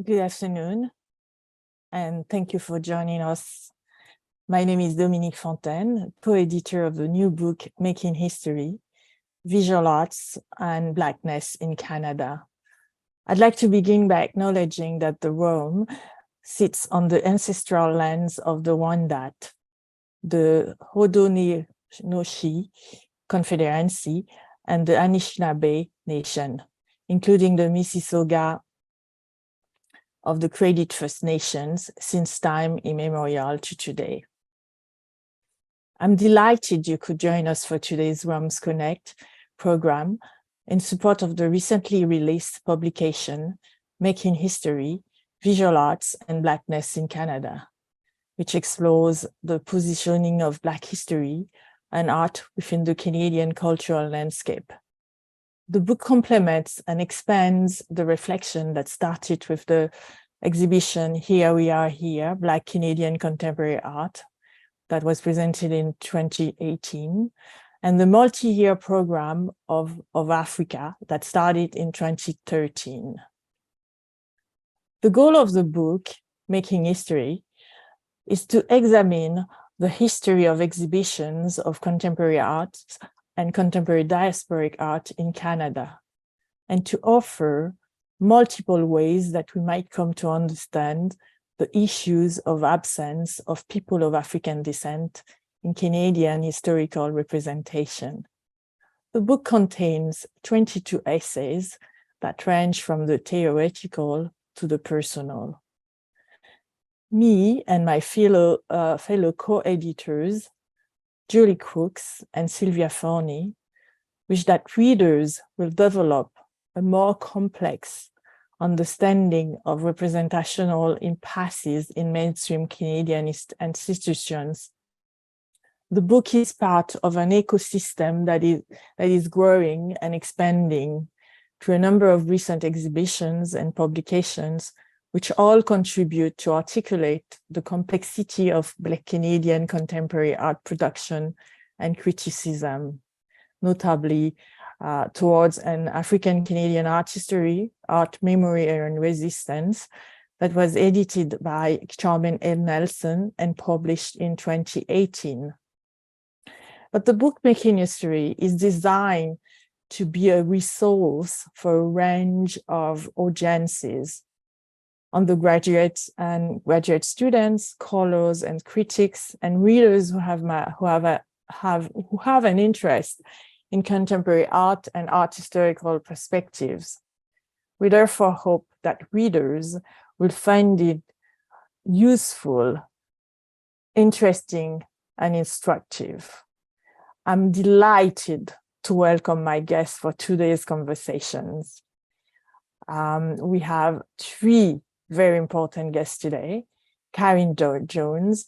Good afternoon, and thank you for joining us. My name is Dominique Fontaine, co-editor of the new book, Making History, Visual Arts and Blackness in Canada. I'd like to begin by acknowledging that the ROM sits on the ancestral lands of the Wendat, the Haudenosaunee Confederacy, and the Anishinaabe Nation, including the Mississauga of the Credit First Nations since time immemorial to today. I'm delighted you could join us for today's ROMs Connect program in support of the recently released publication, Making History, Visual Arts and Blackness in Canada, which explores the positioning of Black history and art within the Canadian cultural landscape. The book complements and expands the reflection that started with the exhibition Here We Are Here, Black Canadian Contemporary Art, that was presented in 2018, and the multi-year program of Africa that started in 2013. The goal of the book, Making History, is to examine the history of exhibitions of contemporary art and contemporary diasporic art in Canada, and to offer multiple ways that we might come to understand the issues of absence of people of African descent in Canadian historical representation. The book contains 22 essays that range from the theoretical to the personal. Me and my fellow co-editors, Julie Crooks and Sylvia Forney, wish that readers will develop a more complex understanding of representational impasses in mainstream Canadian institutions. The book is part of an ecosystem that is growing and expanding through a number of recent exhibitions and publications, which all contribute to articulate the complexity of Black Canadian contemporary art production and criticism, notably towards an African Canadian art history, art memory and resistance that was edited by Charmaine L. Nelson and published in 2018. But the book Making History is designed to be a resource for a range of audiences, undergraduates and graduate students, scholars and critics, and readers who have an interest in contemporary art and art historical perspectives. We therefore hope that readers will find it useful, interesting, and instructive. I'm delighted to welcome my guests for today's conversations. We have three very important guests today. Karen Jones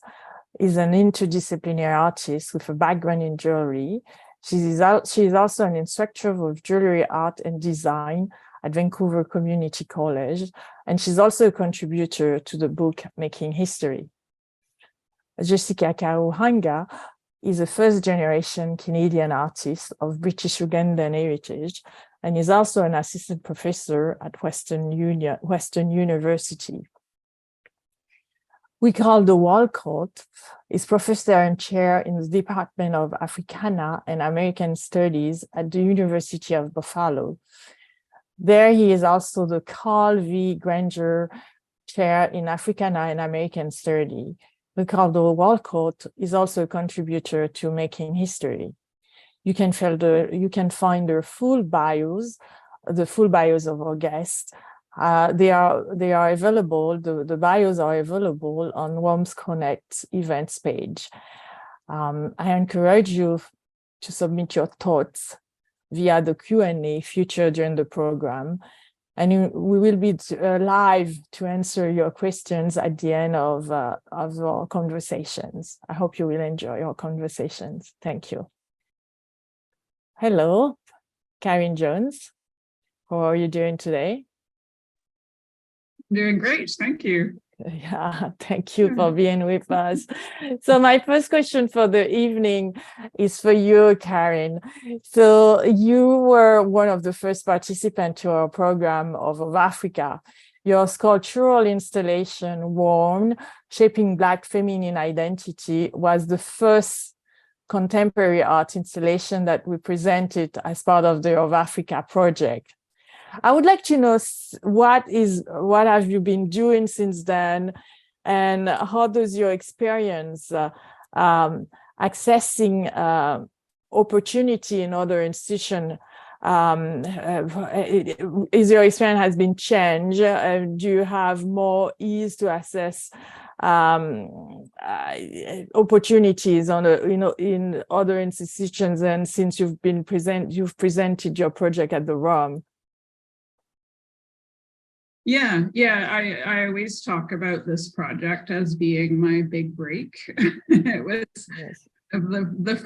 is an interdisciplinary artist with a background in jewelry. She is also an instructor of jewelry art and design at Vancouver Community College, and she's also a contributor to the book Making History. Jessica Karuhanga is a first-generation Canadian artist of British Ugandan heritage and is also an assistant professor at Western University. Ricardo Walcott is professor and chair in the Department of Africana and American Studies at the University of Buffalo. There he is also the Carl V. Granger Chair in Africana and American Studies. Ricardo Walcott is also a contributor to Making History. You can find the full bios of our guests. They are available. The bios are available on ROMs Connect events page. I encourage you to submit your thoughts via the Q&A feature during the program, and we will be live to answer your questions at the end of our conversations. I hope you will enjoy our conversations. Thank you. Hello, Karen Jones. How are you doing today? Doing great, thank you. Yeah, thank you for being with us. So my first question for the evening is for you, Karen. So you were one of the first participants to our program of Africa, your sculptural installation, ROM, Shaping Black Feminine Identity, was the first contemporary art installation that we presented as part of the Of Africa project. I would like to know what have you been doing since then, and how does your experience accessing opportunity in other institutions, is your experience has been changed? Do you have more ease to access opportunities in other institutions, and since you've presented your project at the ROM? Yeah, I always talk about this project as being my big break. It was the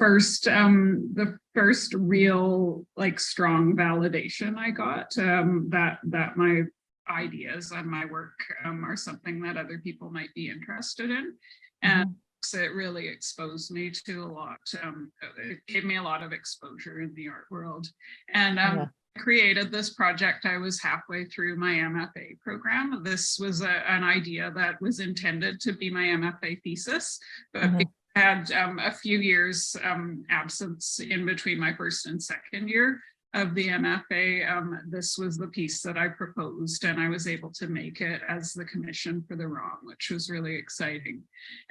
first real strong validation I got that my ideas and my work are something that other people might be interested in. And so it really exposed me to a lot. It gave me a lot of exposure in the art world. And created this project. I was halfway through my MFA program. This was an idea that was intended to be my MFA thesis, but I had a few years absence in between my first and second year of the MFA. This was the piece that I proposed, and I was able to make it as the commission for the ROM, which was really exciting.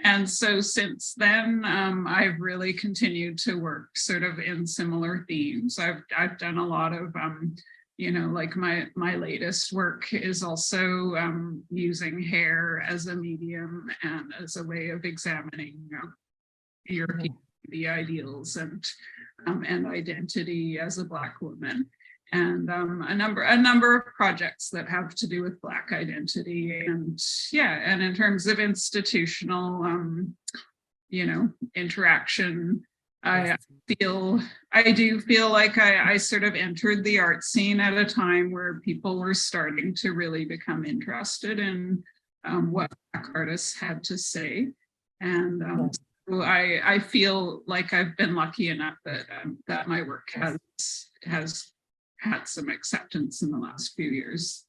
And so since then, I've really continued to work sort of in similar themes. I've done a lot of my latest work is also using hair as a medium and as a way of examining European the ideals and identity as a Black woman, and a number of projects that have to do with Black identity, and in terms of institutional interaction, I do feel like I sort of entered the art scene at a time where people were starting to really become interested in what Black artists had to say, and I feel like I've been lucky enough that my work has had some acceptance in the last few years.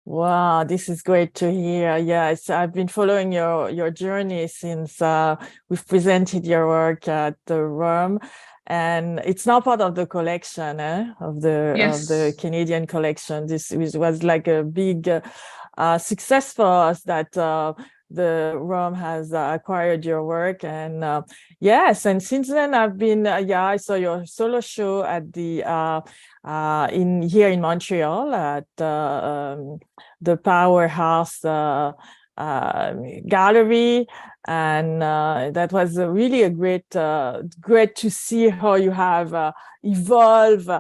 Wow, this is great to hear. Yes, I've been following your journey since we've presented your work at the ROM, and it's now part of the collection of the Canadian collection. This was like a big success for us that the ROM has acquired your work, and yes, and since then I've been I saw your solo show at the here in Montreal at the Powerhouse Gallery, and that was really a great to see how you have evolved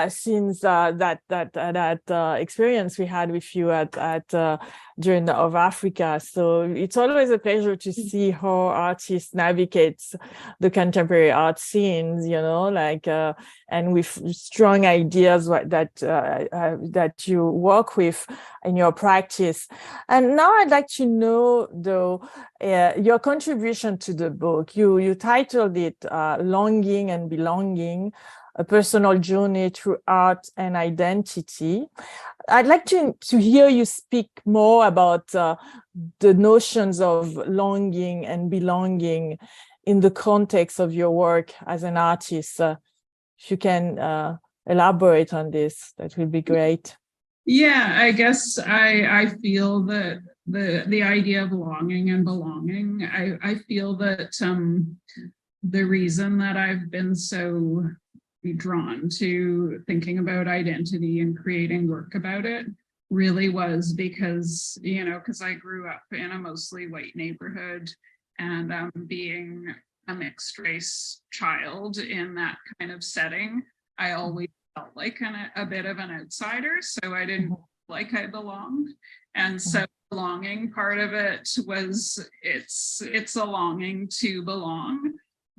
since that experience we had with you at during the Of Africa. So it's always a pleasure to see how artists navigate the contemporary art scenes, and with strong ideas that you work with in your practice. And now I'd like to know, though, your contribution to the book. You titled it Longing and Belonging, a personal journey through art and identity. I'd like to hear you speak more about the notions of longing and belonging in the context of your work as an artist. If you can elaborate on this, that would be great. Yeah, I guess I feel that the idea of longing and belonging, I feel that the reason that I've been so drawn to thinking about identity and creating work about it really was because I grew up in a mostly white neighborhood, and being a mixed race child in that kind of setting, I always felt like a bit of an outsider, so I didn't feel like I belonged. And so the belonging part of it was it's a longing to belong,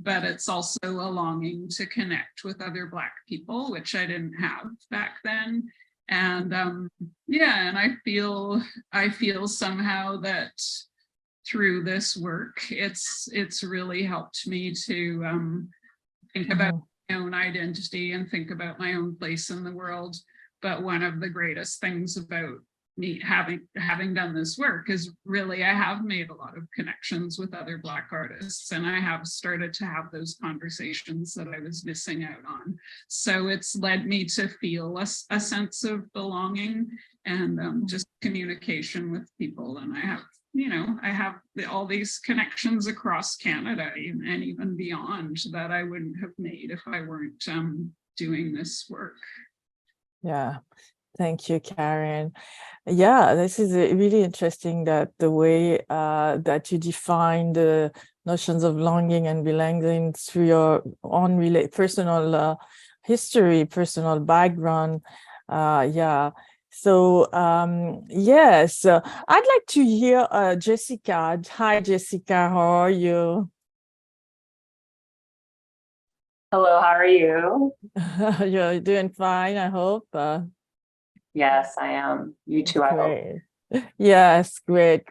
but it's also a longing to connect with other Black people, which I didn't have back then. And and I feel somehow that through this work, it's really helped me to think about my own identity and think about my own place in the world. But one of the greatest things about me having done this work is really I have made a lot of connections with other Black artists, and I have started to have those conversations that I was missing out on. So it's led me to feel a sense of belonging and just communication with people. And I have all these connections across Canada and even beyond that I wouldn't have made if I weren't doing this work. Yeah. Thank you, Karen. Yeah, this is really interesting, that the way that you define the notions of longing and belonging through your own personal history, personal background. Yeah. So yes, I'd like to hear Jessica. Hi, Jessica. How are you? Hello, how are you? You're doing fine, I hope. Yes, I am. You too, I hope. Great. Yes, great.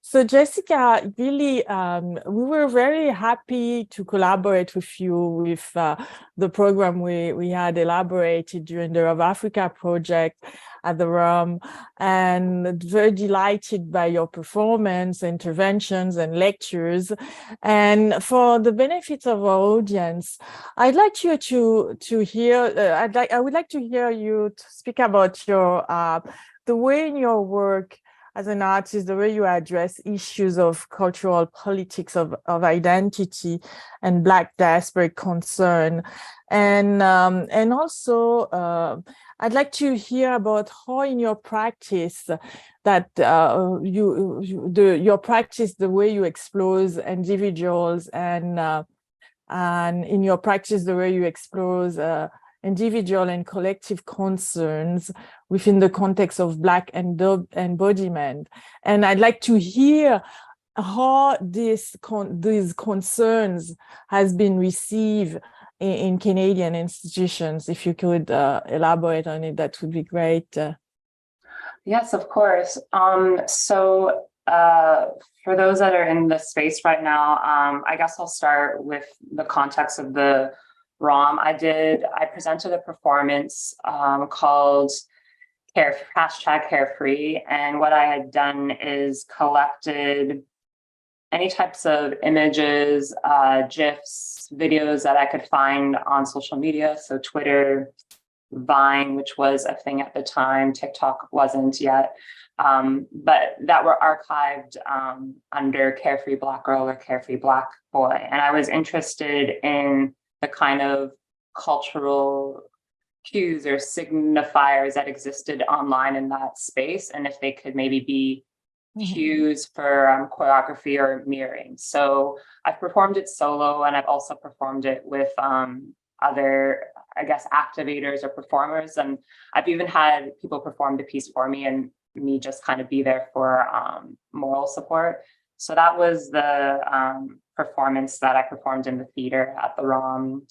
So Jessica, really, we were very happy to collaborate with you with the program we had elaborated during the Of Africa project at the ROM, and very delighted by your performance, interventions, and lectures. And for the benefit of our audience, I'd like you to hear. I would like to hear you to speak about your the way in your work as an artist, the way you address issues of cultural politics, of identity and Black diasporic concern. And also, I'd like to hear about how in your practice that your practice, the way you explore individuals, and in your practice, the way you explore individual and collective concerns within the context of Black embodiment. And I'd like to hear how these concerns has been received in Canadian institutions. If you could elaborate on it, that would be great. Yes, of course. So for those that are in the space right now, I guess I'll start with the context of the ROM. I presented a performance called #Carefree, and what I had done is collected any types of images, GIFs, videos that I could find on social media, so Twitter, Vine, which was a thing at the time, TikTok wasn't yet, but that were archived under Carefree Black Girl or Carefree Black Boy. And I was interested in the kind of cultural cues or signifiers that existed online in that space, and if they could maybe be cues for choreography or mirroring. So I've performed it solo, and I've also performed it with other, I guess, activators or performers. And I've even had people perform the piece for me and me just kind of be there for moral support. So that was the performance that I performed in the theater at the ROM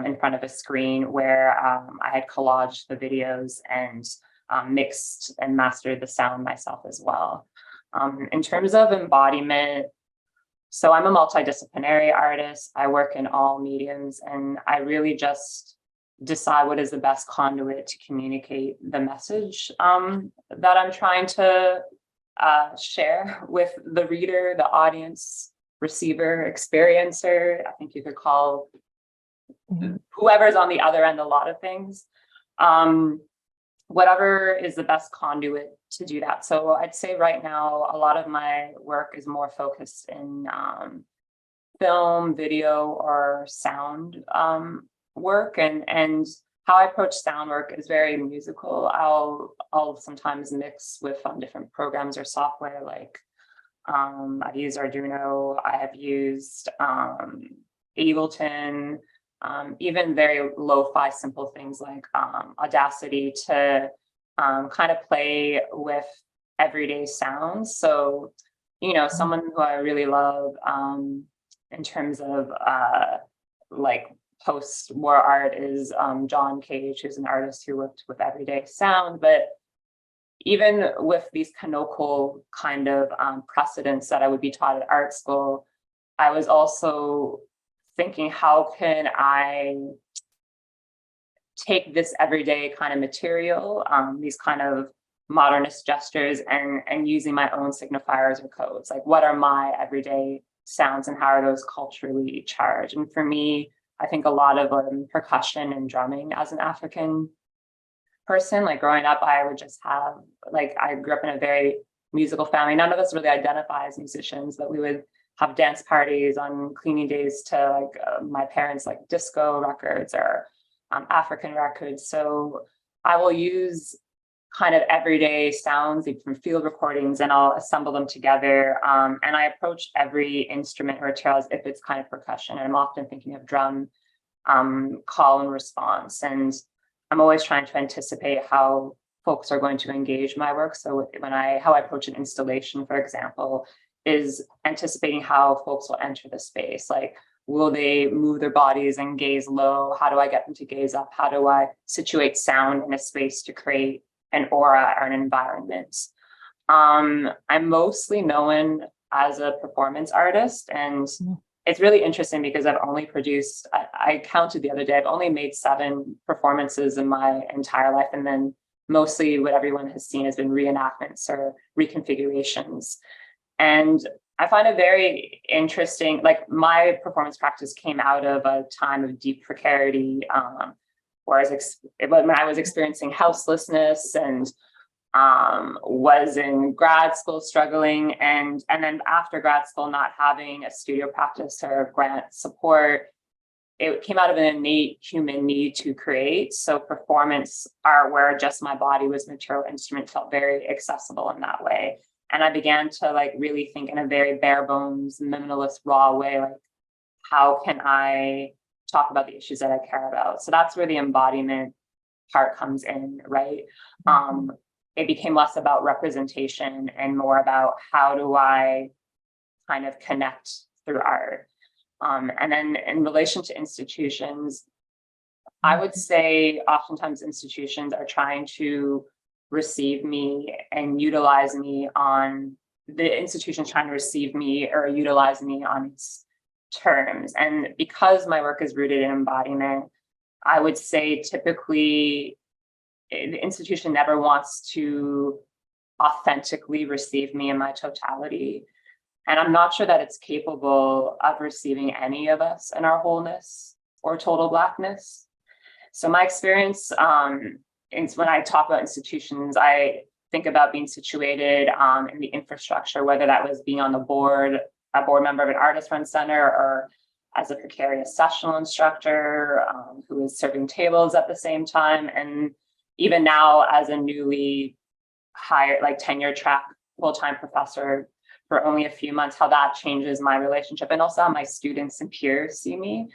in front of a screen, where I had collaged the videos and mixed and mastered the sound myself as well. In terms of embodiment, so I'm a multidisciplinary artist. I work in all mediums, and I really just decide what is the best conduit to communicate the message that I'm trying to share with the reader, the audience, receiver, experiencer. I think you could call whoever's on the other end a lot of things. Whatever is the best conduit to do that. So I'd say right now, a lot of my work is more focused in film, video, or sound work. And how I approach sound work is very musical. I'll sometimes mix with different programs or software, like I've used Arduino, I have used Ableton, even very lo-fi simple things like Audacity to kind of play with everyday sounds. So, someone who I really love in terms of like post-war art is John Cage, who's an artist who worked with everyday sound. But even with these canonical kind of precedents that I would be taught at art school, I was also thinking, how can I take this everyday kind of material, these kind of modernist gestures and using my own signifiers or codes. Like, what are my everyday sounds and how are those culturally charged? And for me, I think a lot of percussion and drumming as an African person, like growing up, I would just have, like, I grew up in a very musical family. None of us really identify as musicians, but we would have dance parties on cleaning days to my parents, like disco records or African records. So I will use kind of everyday sounds from field recordings and I'll assemble them together. And I approach every instrument or material as if it's kind of percussion. And I'm often thinking of drum, call and response. And I'm always trying to anticipate how folks are going to engage my work. So how I approach an installation, for example, is anticipating how folks will enter the space. Like, will they move their bodies and gaze low? How do I get them to gaze up? How do I situate sound in a space to create an aura or an environment? I'm mostly known as a performance artist, and it's really interesting because I've only produced, I counted the other day, I've only made 7 performances in my entire life, and then mostly what everyone has seen has been reenactments or reconfigurations. And I find it very interesting, like my performance practice came out of a time of deep precarity, when I was experiencing houselessness and was in grad school struggling, and then after grad school not having a studio practice or grant support, it came out of an innate human need to create. So performance art where just my body was material instrument felt very accessible in that way. And I began to really think in a very bare bones, minimalist, raw way, like, how can I talk about the issues that I care about? So that's where the embodiment part comes in, right? It became less about representation and more about how do I kind of connect through art. And then in relation to institutions, I would say oftentimes institutions are trying to receive me and utilize me on the institution trying to receive me or utilize me on its terms. And because my work is rooted in embodiment, I would say typically the institution never wants to authentically receive me in my totality. And I'm not sure that it's capable of receiving any of us in our wholeness or total Blackness. So my experience, when I talk about institutions, I think about being situated in the infrastructure, whether that was being on the board, a board member of an artist-run center, or as a precarious sessional instructor who is serving tables at the same time. And even now as a newly hired, tenure track full-time professor for only a few months, how that changes my relationship, and also how my students and peers see me,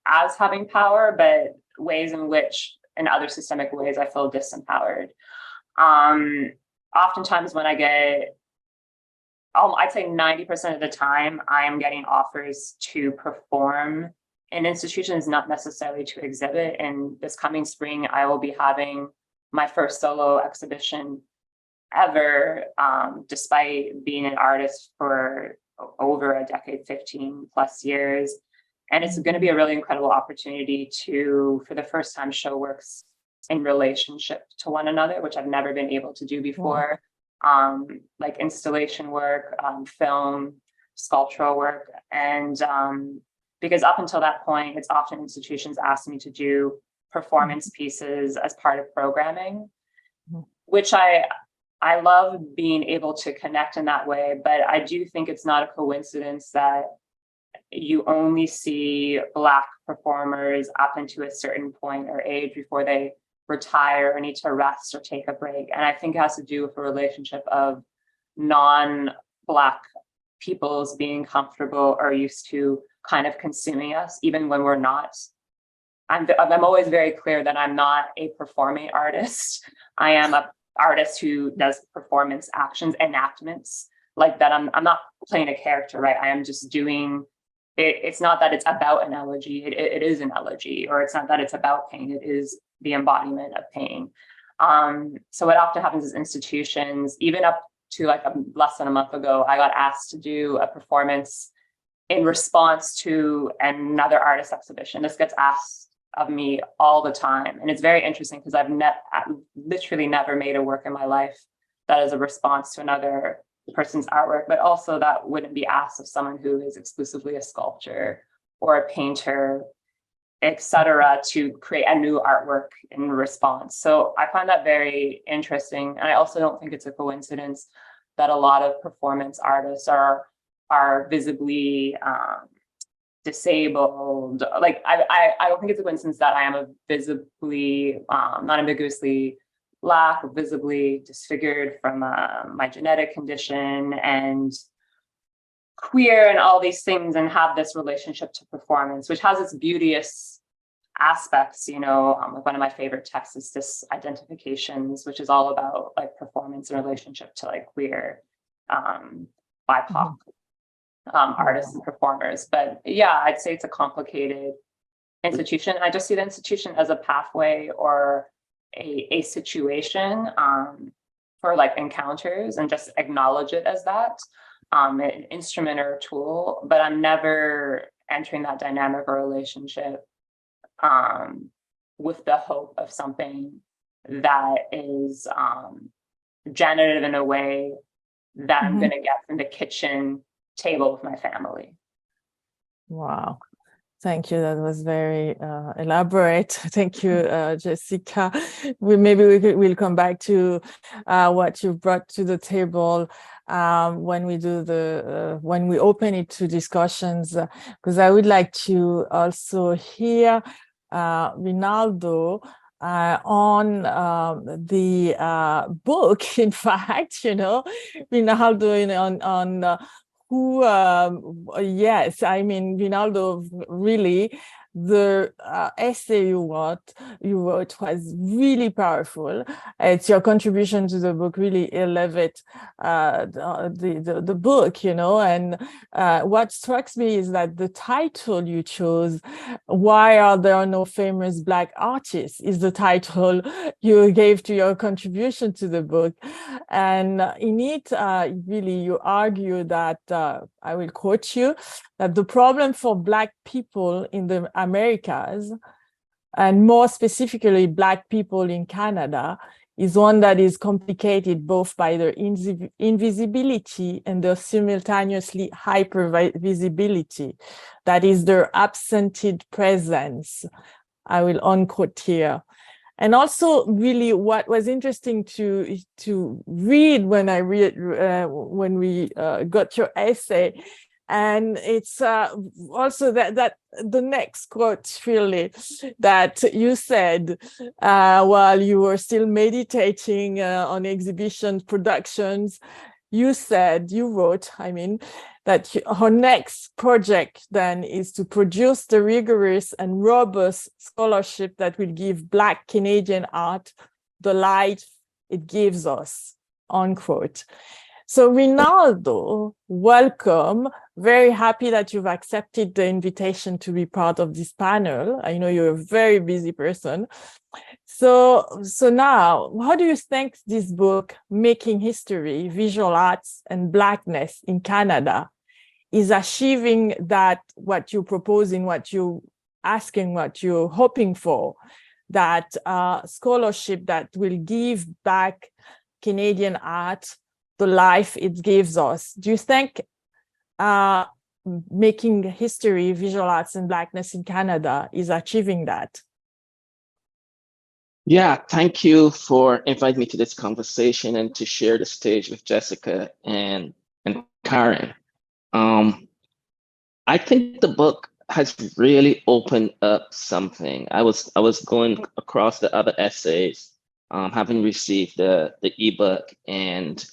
as having power, but ways in which in other systemic ways I feel disempowered. Oftentimes when I get, I'd say 90% of the time, I am getting offers to perform in institutions, not necessarily to exhibit. And this coming spring, I will be having my first solo exhibition ever, despite being an artist for over a decade, 15 plus years. And it's going to be a really incredible opportunity to, for the first time, show works in relationship to one another, which I've never been able to do before. Like installation work, film, sculptural work. And because up until that point, it's often institutions ask me to do performance pieces as part of programming, which I love being able to connect in that way. But I do think it's not a coincidence that you only see Black performers up into a certain point or age before they retire or need to rest or take a break. And I think it has to do with a relationship of non-Black peoples being comfortable or used to kind of consuming us, even when we're not. I'm always very clear that I'm not a performing artist. I am an artist who does performance actions, enactments, like that. I'm not playing a character, right? I am just doing it. It's not that it's about an elegy. It is an elegy, or it's not that it's about pain. It is the embodiment of pain. So what often happens is institutions, even up to less than a month ago, I got asked to do a performance in response to another artist exhibition. This gets asked of me all the time. And it's very interesting because I've literally never made a work in my life that is a response to another person's artwork, but also that wouldn't be asked of someone who is exclusively a sculptor or a painter, etc., to create a new artwork in response. So I find that very interesting. And I also don't think it's a coincidence that a lot of performance artists are visibly disabled. Like I don't think it's a coincidence that I am a visibly, non-ambiguously Black, or visibly disfigured from my genetic condition, and queer, and all these things, and have this relationship to performance, which has its beauteous aspects. You know, like one of my favorite texts is Disidentifications, which is all about like performance in relationship to like queer, BIPOC artists and performers. But yeah, I'd say it's a complicated institution. I just see the institution as a pathway or a situation for like encounters, and just acknowledge it as that, an instrument or a tool, but I'm never entering that dynamic or relationship with the hope of something that is generative in a way that I'm going to get from the kitchen table with my family. Wow. Thank you. That was very elaborate. Thank you, Jessica. We'll come back to what you brought to the table when we do when we open it to discussions, because I would like to also hear Rinaldo on the book. In fact, you know, Rinaldo on who, yes, I mean, Rinaldo, really, the essay you wrote was really powerful. It's your contribution to the book really elevate the book, you know. And what strikes me is that the title you chose, "Why Are There No Famous Black Artists?" is the title you gave to your contribution to the book. And in it, really, you argue that, I will quote you, that the problem for Black people in the Americas, and more specifically Black people in Canada, is one that is complicated both by their invisibility and their simultaneously hypervisibility. That is their absented presence. I will unquote here. And also, really, what was interesting to read when we got your essay, and it's also that the next quote, really, that you said while you were still meditating on exhibition productions, you wrote, I mean, that her next project then is to produce the rigorous and robust scholarship that will give Black Canadian art the light it gives us, unquote. So Rinaldo, welcome. Very happy that you've accepted the invitation to be part of this panel. I know you're a very busy person. So now, how do you think this book, Making History, Visual Arts and Blackness in Canada, is achieving that, what you're proposing, what you're asking, what you're hoping for, that scholarship that will give back Canadian art the life it gives us? Do you think Making History, Visual Arts and Blackness in Canada is achieving that? Yeah, thank you for inviting me to this conversation and to share the stage with Jessica and Karen. I think the book has really opened up something. I was going across the other essays, having received the ebook, and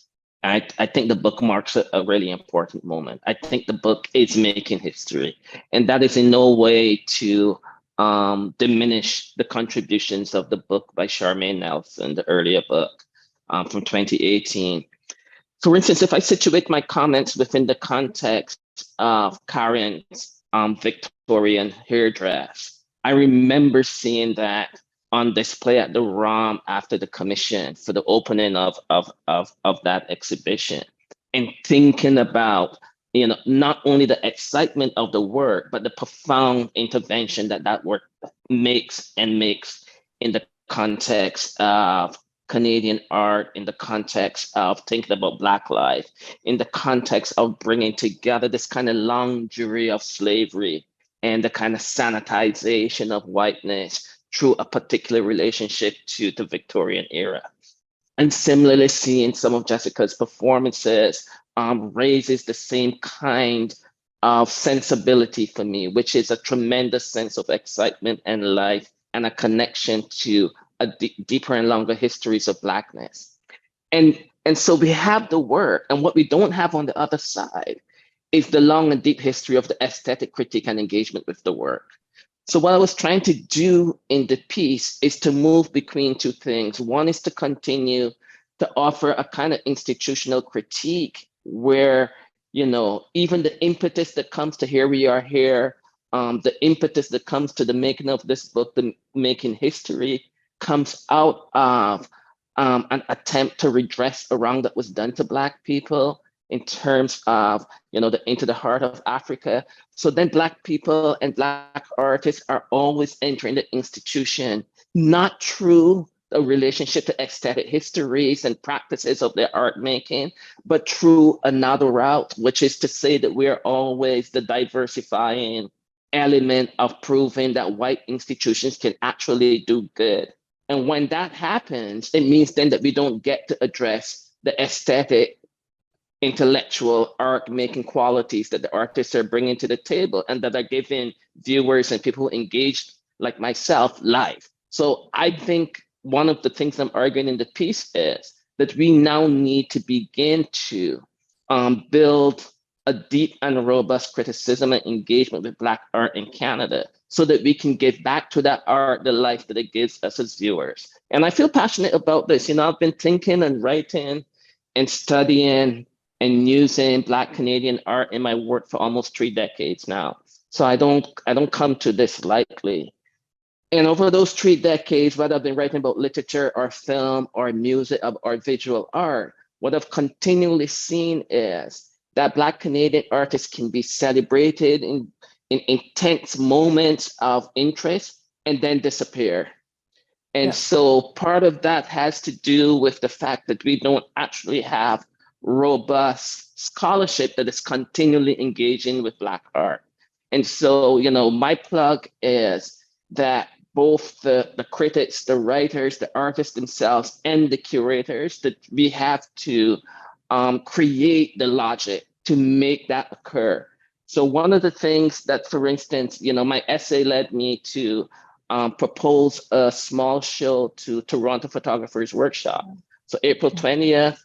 I think the book marks a really important moment. I think the book is making history, and that is in no way to diminish the contributions of the book by Charmaine Nelson, the earlier book from 2018. For instance, if I situate my comments within the context of Karen's Victorian hairdress, I remember seeing that on display at the ROM after the commission for the opening of that exhibition, and thinking about not only the excitement of the work, but the profound intervention that work makes in the context of Canadian art, in the context of thinking about Black life, in the context of bringing together this kind of long jury of slavery and the kind of sanitization of whiteness through a particular relationship to the Victorian era. And similarly, seeing some of Jessica's performances raises the same kind of sensibility for me, which is a tremendous sense of excitement and life and a connection to a deeper and longer histories of Blackness. And so we have the work, and what we don't have on the other side is the long and deep history of the aesthetic critique and engagement with the work. So what I was trying to do in the piece is to move between two things. One is to continue to offer a kind of institutional critique where, even the impetus that comes to Here We Are Here, the impetus that comes to the making of this book, the Making History, comes out of an attempt to redress a wrong that was done to Black people in terms of, the Into the Heart of Africa. So then Black people and Black artists are always entering the institution, not through the relationship to aesthetic histories and practices of their art making, but through another route, which is to say that we are always the diversifying element of proving that white institutions can actually do good. And when that happens, it means then that we don't get to address the aesthetic, intellectual, art-making qualities that the artists are bringing to the table and that are giving viewers and people engaged like myself life. So I think one of the things I'm arguing in the piece is that we now need to begin to build a deep and robust criticism and engagement with Black art in Canada so that we can give back to that art the life that it gives us as viewers. And I feel passionate about this. I've been thinking and writing and studying and using Black Canadian art in my work for almost 3 decades now. So I don't come to this lightly. And over those 3 decades, whether I've been writing about literature or film or music or visual art, what I've continually seen is that Black Canadian artists can be celebrated in intense moments of interest and then disappear. And so part of that has to do with the fact that we don't actually have robust scholarship that is continually engaging with Black art. And so, my plug is that both the critics, the writers, the artists themselves, and the curators, that we have to create the logic to make that occur. So one of the things that, for instance, my essay led me to propose a small show to Toronto Photographers Workshop. So April 20th,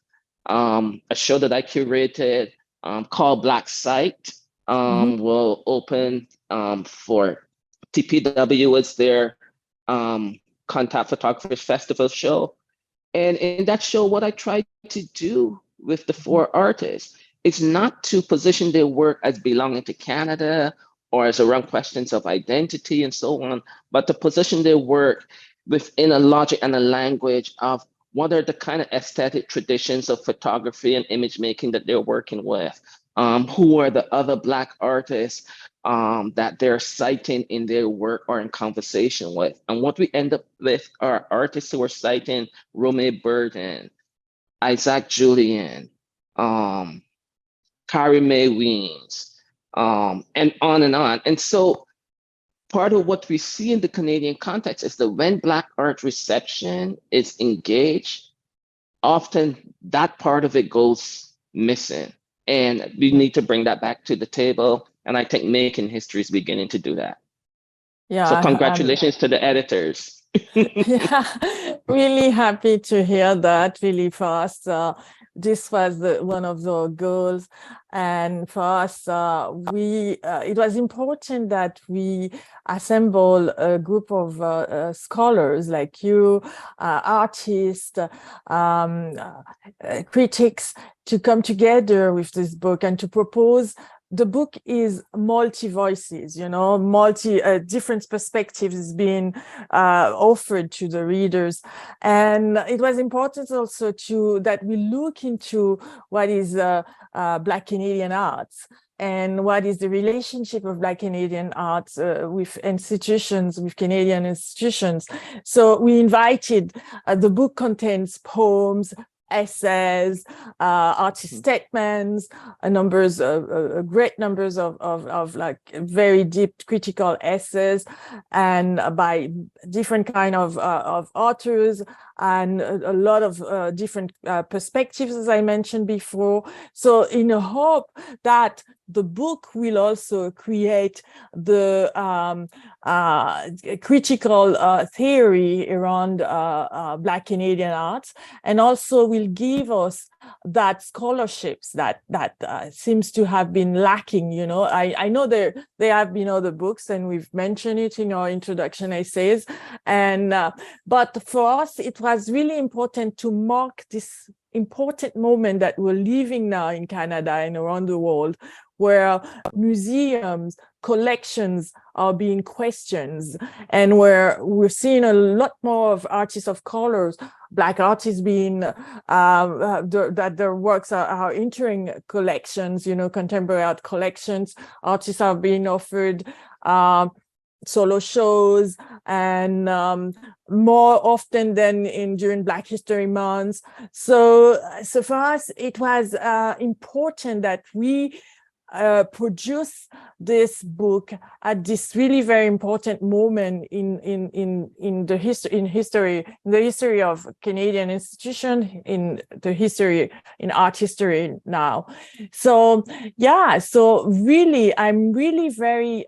a show that I curated called Black Sight will open for TPW as their Contact Photographers Festival show. And in that show, what I tried to do with the 4 artists is not to position their work as belonging to Canada or as around questions of identity and so on, but to position their work within a logic and a language of what are the kind of aesthetic traditions of photography and image making that they're working with? Who are the other Black artists that they're citing in their work or in conversation with? And what we end up with are artists who are citing Romeo Burden, Isaac Julian, Carrie Mae Weems, and on and on. And so part of what we see in the Canadian context is that when Black art reception is engaged, often that part of it goes missing. And we need to bring that back to the table. And I think Making History is beginning to do that. Yeah. So congratulations to the editors. Yeah, really happy to hear that. Really, for us, this was one of the goals, and for us, it was important that we assemble a group of scholars like you, artists, critics, to come together with this book and to propose the book is multi-voices, you know, different perspectives being offered to the readers. And it was important also that we look into what is Black Canadian arts, and what is the relationship of Black Canadian arts with Canadian institutions. So we invited, the book contains poems, essays, artist statements, great numbers of like very deep critical essays, and by different kind of authors, and a lot of different perspectives, as I mentioned before. So in a hope that the book will also create the critical theory around Black Canadian arts, and also will give us that scholarships that seems to have been lacking. You know, I know there have been other books, and we've mentioned it in our introduction essays, and but for us it was really important to mark this important moment that we're living now in Canada and around the world, where museums, collections are being questioned, and where we're seeing a lot more of artists of colors, Black artists being that their works are entering collections, you know, contemporary art collections. Artists are being offered solo shows, and more often than during Black History Month. So for us, it was important that we produce this book at this really very important moment in the history of Canadian institution, in art history now. So yeah, so really, I'm really very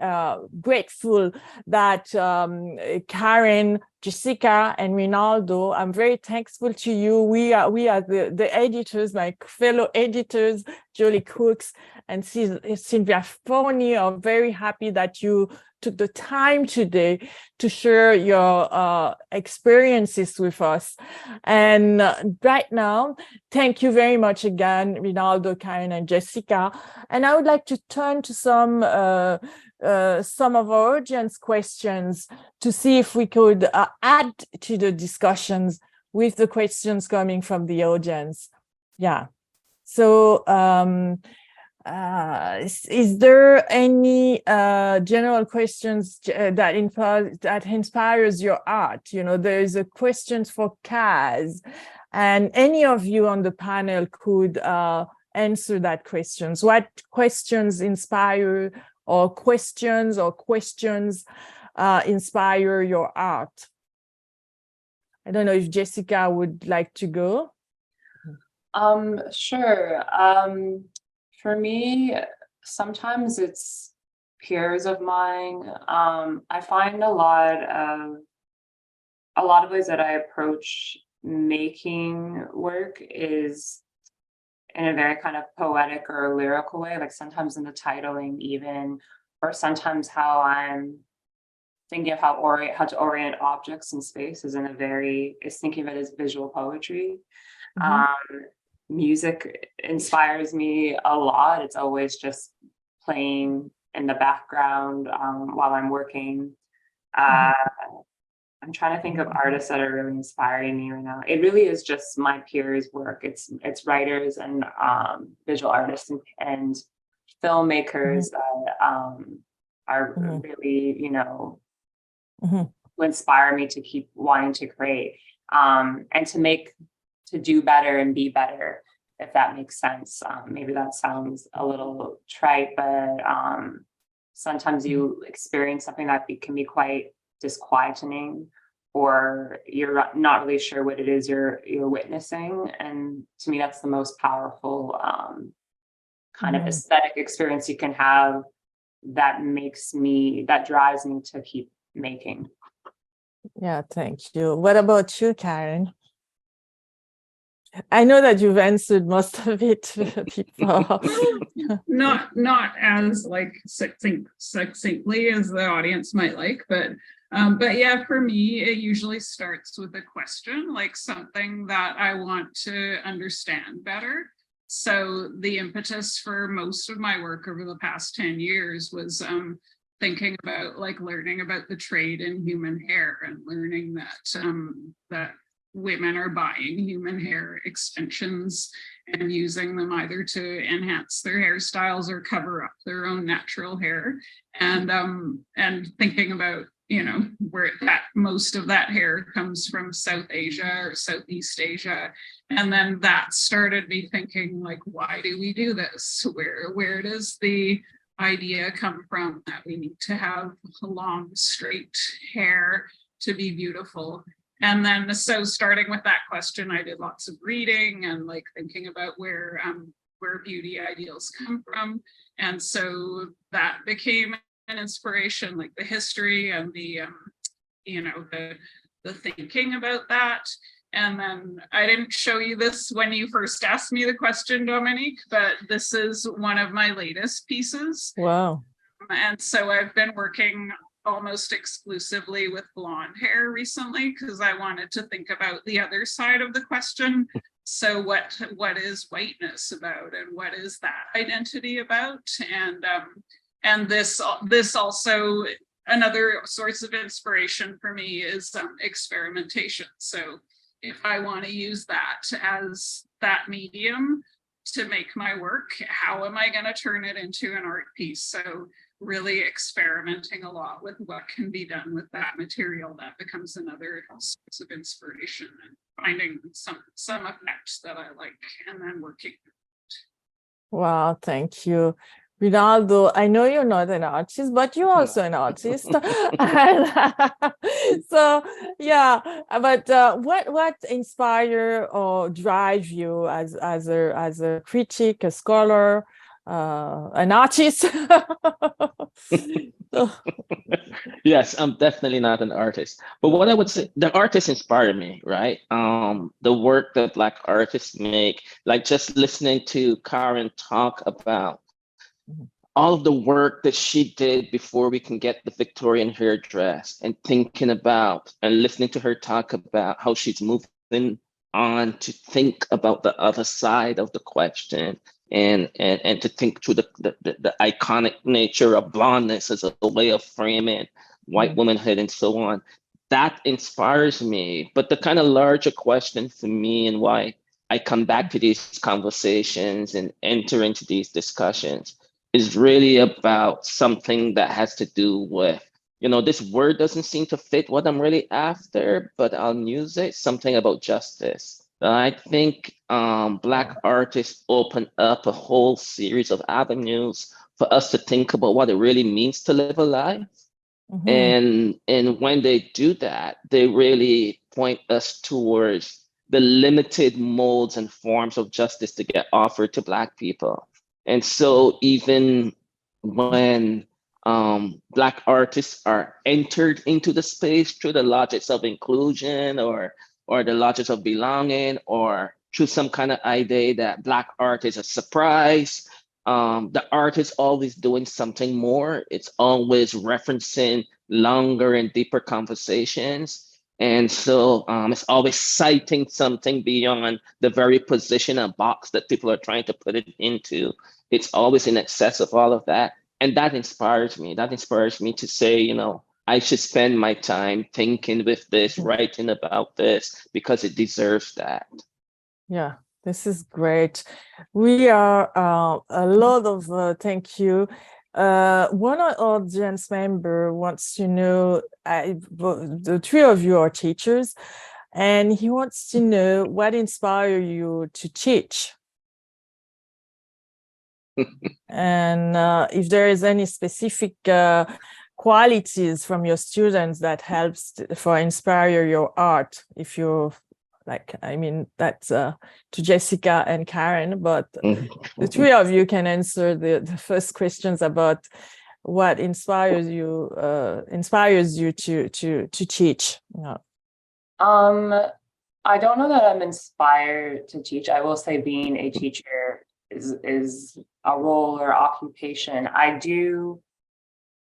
grateful that Karen, Jessica, and Rinaldo, I'm very thankful to you. We are the editors, my fellow editors, Jolie Crooks and Sylvia Forney, are very happy that you took the time today to share your experiences with us. And right now, thank you very much again, Rinaldo, Karen, and Jessica. And I would like to turn to some of our audience questions to see if we could add to the discussions with the questions coming from the audience. Yeah. So is there any general questions that inspires your art? You know, there is a question for Kaz, and any of you on the panel could answer that question. What questions inspire, or questions inspire your art? I don't know if Jessica would like to go. Sure. For me, sometimes it's peers of mine. I find a lot of ways that I approach making work is in a very kind of poetic or lyrical way, like sometimes in the titling even, or sometimes how I'm thinking of how to orient objects in space is thinking of it as visual poetry. Mm-hmm. Music inspires me a lot. It's always just playing in the background while I'm working. I'm trying to think of artists that are really inspiring me right now. It really is just my peers' work. It's writers and visual artists and filmmakers that are really, you know, who inspire me to keep wanting to create and to do better and be better, if that makes sense. Maybe that sounds a little trite, but sometimes you experience something that can be quite disquieting, or you're not really sure what it is you're witnessing. And to me, that's the most powerful kind of aesthetic experience you can have that drives me to keep making. Yeah, thank you. What about you, Karen? I know that you've answered most of it before. not as like succinctly as the audience might like, but yeah, for me, it usually starts with a question, like something that I want to understand better. So the impetus for most of my work over the past 10 years was thinking about like learning about the trade in human hair and learning that that women are buying human hair extensions and using them either to enhance their hairstyles or cover up their own natural hair, and thinking about, you know, where that most of that hair comes from South Asia or Southeast Asia. And then that started me thinking, like, why do we do this? Where does the idea come from that we need to have long, straight hair to be beautiful? And then, so starting with that question, I did lots of reading and like thinking about where beauty ideals come from. And so that became an inspiration, like the history and the, you know, the thinking about that. And then I didn't show you this when you first asked me the question, Dominique, but this is one of my latest pieces. Wow. And so I've been working almost exclusively with blonde hair recently because I wanted to think about the other side of the question. So what is whiteness about, and what is that identity about? And this also, another source of inspiration for me is experimentation. So if I want to use that as that medium to make my work, how am I going to turn it into an art piece? So really experimenting a lot with what can be done with that material. That becomes another source of inspiration, and finding some effects that I like and then working. Wow, thank you. Rinaldo, I know you're not an artist, but you're also an artist. And, so, yeah, but what inspire or drive you as a critic, a scholar, an artist? Yes, I'm definitely not an artist. But what I would say, the artists inspire me, right? The work that Black artists make, like just listening to Karen talk about all of the work that she did before we can get the Victorian hairdress, and thinking about and listening to her talk about how she's moving on to think about the other side of the question, and to think through the iconic nature of blondness as a way of framing white womanhood and so on. That inspires me. But the kind of larger question for me, and why I come back to these conversations and enter into these discussions, is really about something that has to do with, you know, this word doesn't seem to fit what I'm really after, but I'll use it, something about justice. I think Black artists open up a whole series of avenues for us to think about what it really means to live a life. And when they do that, they really point us towards the limited modes and forms of justice to get offered to Black people. And so even when Black artists are entered into the space through the logics of inclusion or the logics of belonging, or through some kind of idea that Black art is a surprise, the art is always doing something more. It's always referencing longer and deeper conversations. And so it's always citing something beyond the very position and box that people are trying to put it into. It's always in excess of all of that. And that inspires me. That inspires me to say, you know, I should spend my time thinking with this, writing about this, because it deserves that. Yeah, this is great. We are a lot of thank you. One audience member wants to know, the three of you are teachers, and he wants to know what inspired you to teach. And if there is any specific qualities from your students that helps for inspire your art, if you're like, I mean, that's to Jessica and Karen, but the three of you can answer the first questions about what inspires you to teach. Yeah. I don't know that I'm inspired to teach. I will say being a teacher is a role or occupation.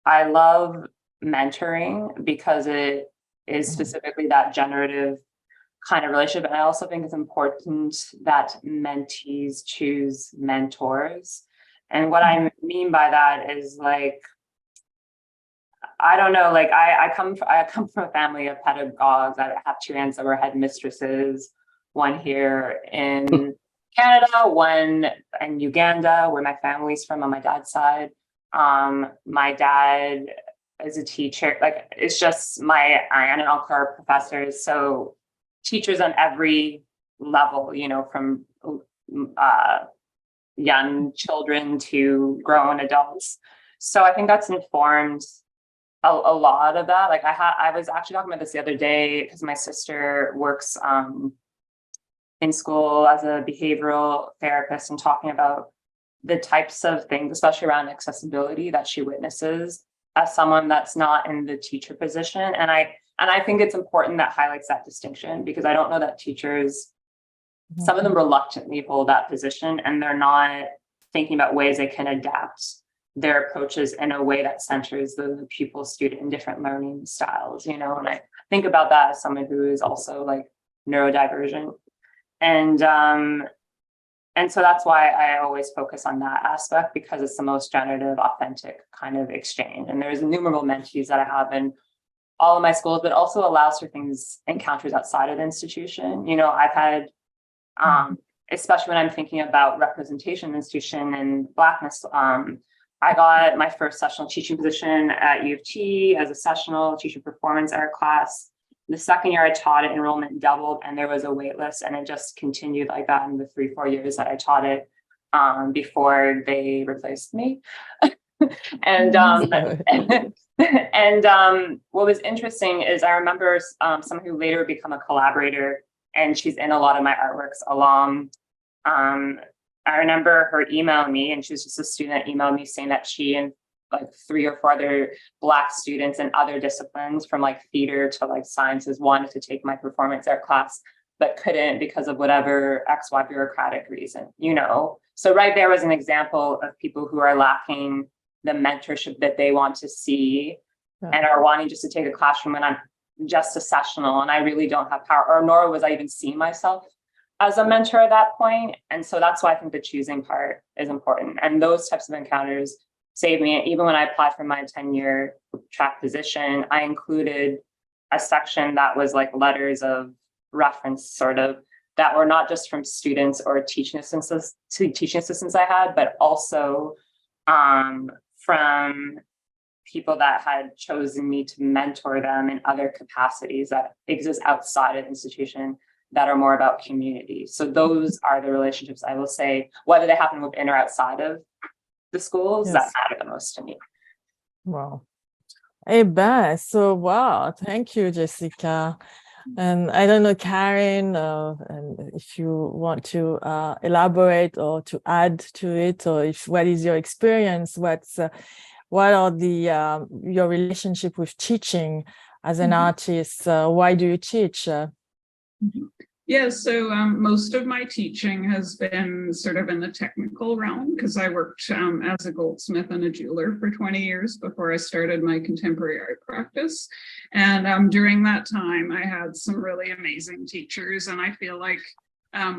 I love mentoring because it is specifically that generative kind of relationship. And I also think it's important that mentees choose mentors. And what I mean by that is like, I don't know, like I come from a family of pedagogues. I have two aunts that were headmistresses, one here in Canada, one in Uganda, where my family's from on my dad's side. My dad is a teacher. Like, it's just my aunt and uncle are professors. So teachers on every level, you know, from young children to grown adults. So I think that's informed a lot of that. Like I was actually talking about this the other day because my sister works in school as a behavioral therapist and talking about the types of things, especially around accessibility, that she witnesses as someone that's not in the teacher position. And I think it's important that highlights that distinction, because I don't know that teachers, some of them reluctantly hold that position, and they're not thinking about ways they can adapt their approaches in a way that centers the pupil student in different learning styles, you know. And I think about that as someone who is also like neurodivergent. And so that's why I always focus on that aspect, because it's the most generative, authentic kind of exchange. And there's innumerable mentees that I have in all of my schools, but also allows for things, encounters outside of the institution. You know, I've had, especially when I'm thinking about representation in the institution and Blackness, I got my first sessional teaching position at U of T as a sessional teaching performance art class. The second year I taught it, enrollment doubled, and there was a wait list, and it just continued like that in the 3-4 years that I taught it before they replaced me. And what was interesting is I remember someone who later would become a collaborator, and she's in a lot of my artworks along. I remember her emailing me, and she was just a student that emailed me saying that she and like 3 or 4 other Black students in other disciplines, from like theater to like sciences, wanted to take my performance art class, but couldn't because of whatever XY bureaucratic reason, you know. So right there was an example of people who are lacking the mentorship that they want to see, and are wanting just to take a classroom when I'm just a sessional and I really don't have power, or nor was I even seeing myself as a mentor at that point. And so that's why I think the choosing part is important. And those types of encounters saved me. Even when I applied for my tenure track position, I included a section that was like letters of reference, sort of, that were not just from students or teaching assistants I had, but also from people that had chosen me to mentor them in other capacities that exist outside of the institution that are more about community. So those are the relationships, I will say, whether they happen within or outside of the schools, that matter the most to me. Wow. Eh ben, so wow, thank you, Jessica. And I don't know, Karen, and if you want to elaborate or to add to it, or if what is your experience? What are the your relationship with teaching as an artist? Why do you teach? Yeah, so most of my teaching has been sort of in the technical realm, because I worked as a goldsmith and a jeweler for 20 years before I started my contemporary art practice. And during that time, I had some really amazing teachers, and I feel like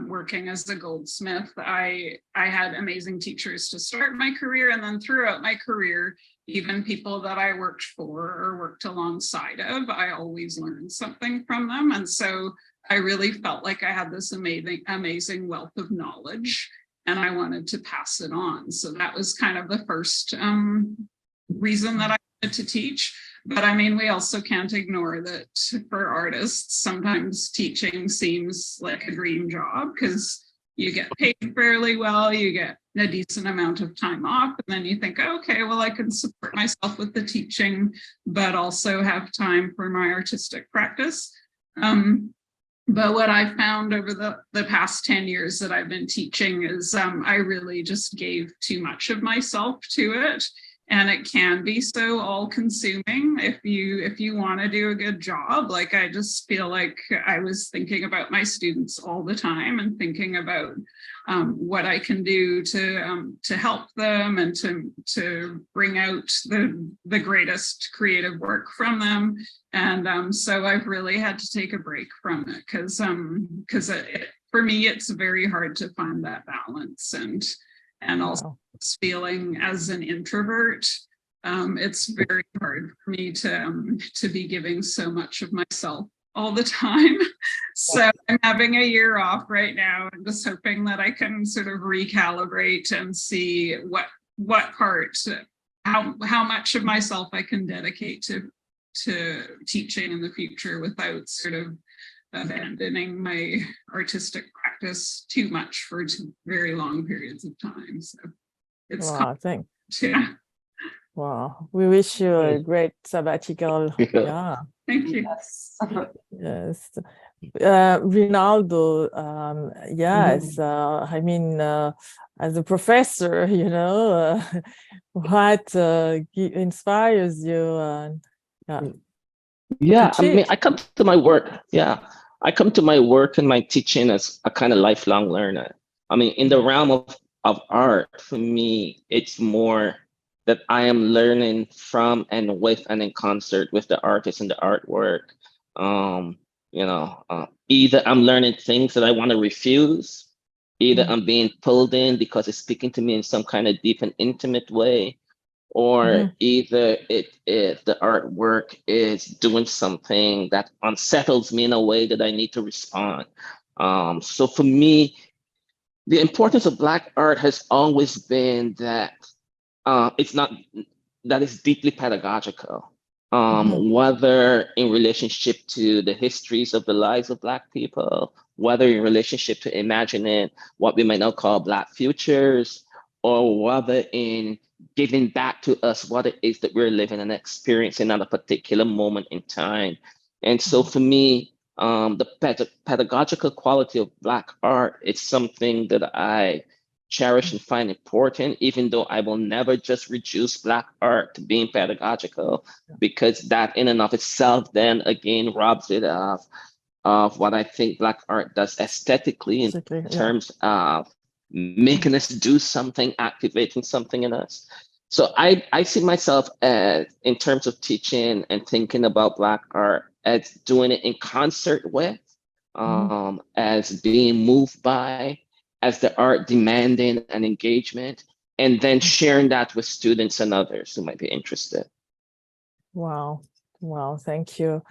working as a goldsmith, I had amazing teachers to start my career, and then throughout my career, even people that I worked for or worked alongside of, I always learned something from them. And so I really felt like I had this amazing wealth of knowledge, and I wanted to pass it on. So that was kind of the first reason that I wanted to teach. But I mean, we also can't ignore that for artists, sometimes teaching seems like a dream job, because you get paid fairly well, you get a decent amount of time off, and then you think, okay, well, I can support myself with the teaching, but also have time for my artistic practice. But what I found over the past 10 years that I've been teaching is I really just gave too much of myself to it. and it can be so all-consuming if you want to do a good job. Like, I just feel like I was thinking about my students all the time and thinking about what I can do to help them and to bring out the greatest creative work from them. And so I've really had to take a break from it because for me, it's very hard to find that balance. And also feeling as an introvert, it's very hard for me to be giving so much of myself all the time. So I'm having a year off right now and just hoping that I can sort of recalibrate and see what part, how much of myself I can dedicate to teaching in the future without sort of abandoning my artistic practice too much for very long periods of time. So it's yeah. Wow, we wish you a great sabbatical. Yeah. Thank you. Yes. Yes. Rinaldo, yes, I mean, as a professor, you know, what inspires you? Yeah, I mean, I come to my work. Yeah, I come to my work and my teaching as a kind of lifelong learner. I mean, in the realm of art, for me, it's more that I am learning from and with and in concert with the artist and the artwork. Either I'm learning things that I want to refuse, either I'm being pulled in because it's speaking to me in some kind of deep and intimate way, or either the artwork is doing something that unsettles me in a way that I need to respond. So for me, the importance of Black art has always been that it's not that it's deeply pedagogical, whether in relationship to the histories of the lives of Black people, whether in relationship to imagining what we might now call Black futures, or whether in giving back to us what it is that we're living and experiencing at a particular moment in time. And so for me, the pedagogical quality of Black art is something that I cherish and find important, even though I will never just reduce Black art to being pedagogical, because that in and of itself then again robs it of what I think Black art does aesthetically in terms of making us do something, activating something in us. So I see myself as, in terms of teaching and thinking about Black art, as doing it in concert with, as being moved by, as the art demanding an engagement, and then sharing that with students and others who might be interested. Wow, thank you.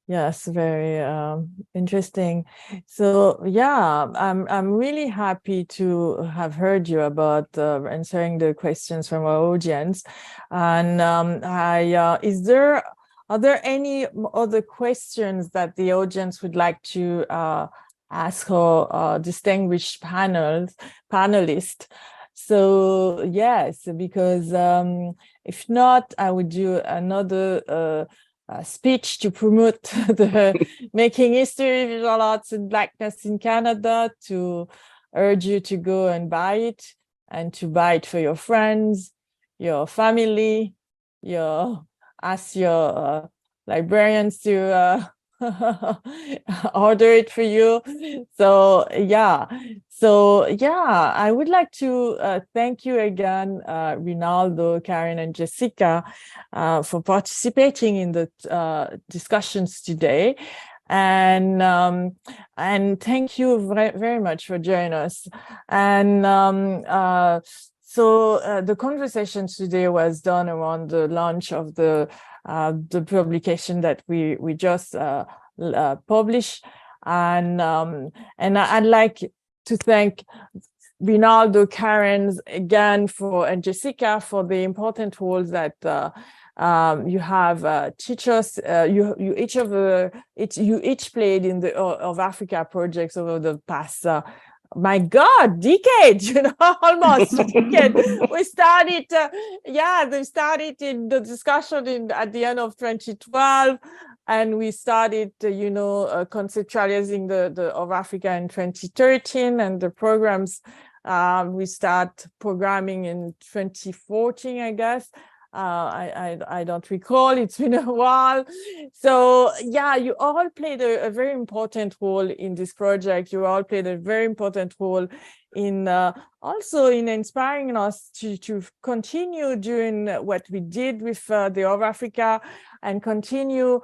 Yes, very interesting. So yeah, I'm really happy to have heard you about answering the questions from our audience. And are there any other questions that the audience would like to ask our distinguished panelists? So yes, because if not, I would do another speech to promote the Making History, Visual Arts and Blackness in Canada, to urge you to go and buy it, and to buy it for your friends, your family, ask your librarians to order it for you. So yeah, I would like to thank you again, Rinaldo, Karen, and Jessica, for participating in the discussions today. And thank you very much for joining us. And so the conversation today was done around the launch of the publication that we just published, and I'd like to thank Rinaldo, Karen again and Jessica for the important roles that you have teachers. You each played in the of Africa projects over the past. My God, decade, almost decade. We started, they started in the discussion at the end of 2012, and we started, conceptualizing the of Africa in 2013, and the programs we start programming in 2014, I guess. I don't recall, it's been a while. So yeah, you all played a very important role in this project. You all played a very important role in also in inspiring us to continue doing what we did with the Of Africa, and continue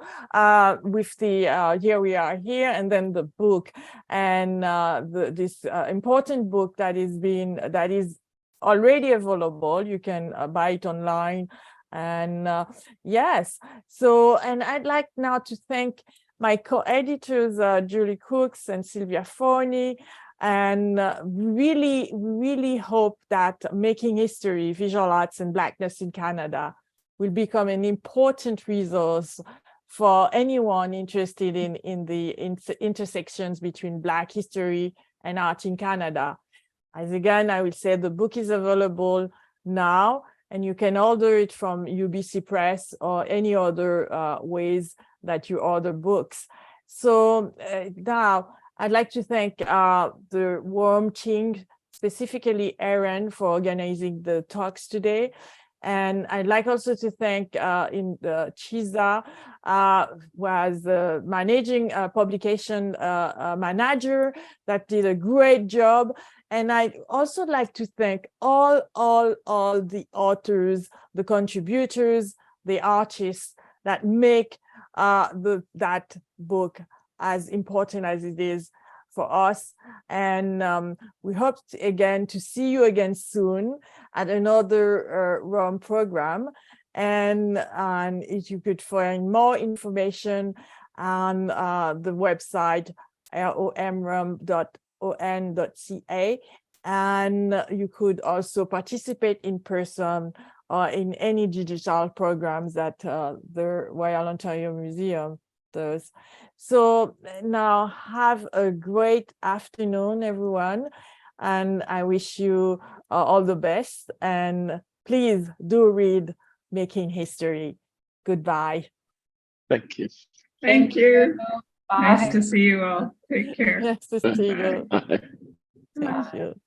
with the Here We Are Here, and then the book, and this important book that is already available. You can buy it online. And yes, so, and I'd like now to thank my co-editors, Julie Cooks and Sylvia Forney, and really hope that Making History, Visual Arts and Blackness in Canada will become an important resource for anyone interested in the intersections between Black history and art in Canada. As again, I will say the book is available now, and you can order it from UBC Press or any other ways that you order books. So now I'd like to thank the ROM team, specifically Erin, for organizing the talks today. And I'd like also to thank Chiza, was the managing publication manager that did a great job. And I'd also like to thank all the authors, the contributors, the artists that make that book as important as it is for us. And we hope again to see you again soon at another ROM program. And if you could find more information on the website romrom.on.ca, and you could also participate in person or in any digital programs that the Royal Ontario Museum does. So now have a great afternoon, everyone, and I wish you all the best, and please do read Making History. Goodbye. Thank you. Thank you. Bye. Nice to see you all. Take care. Nice to see you. Bye. Thank you.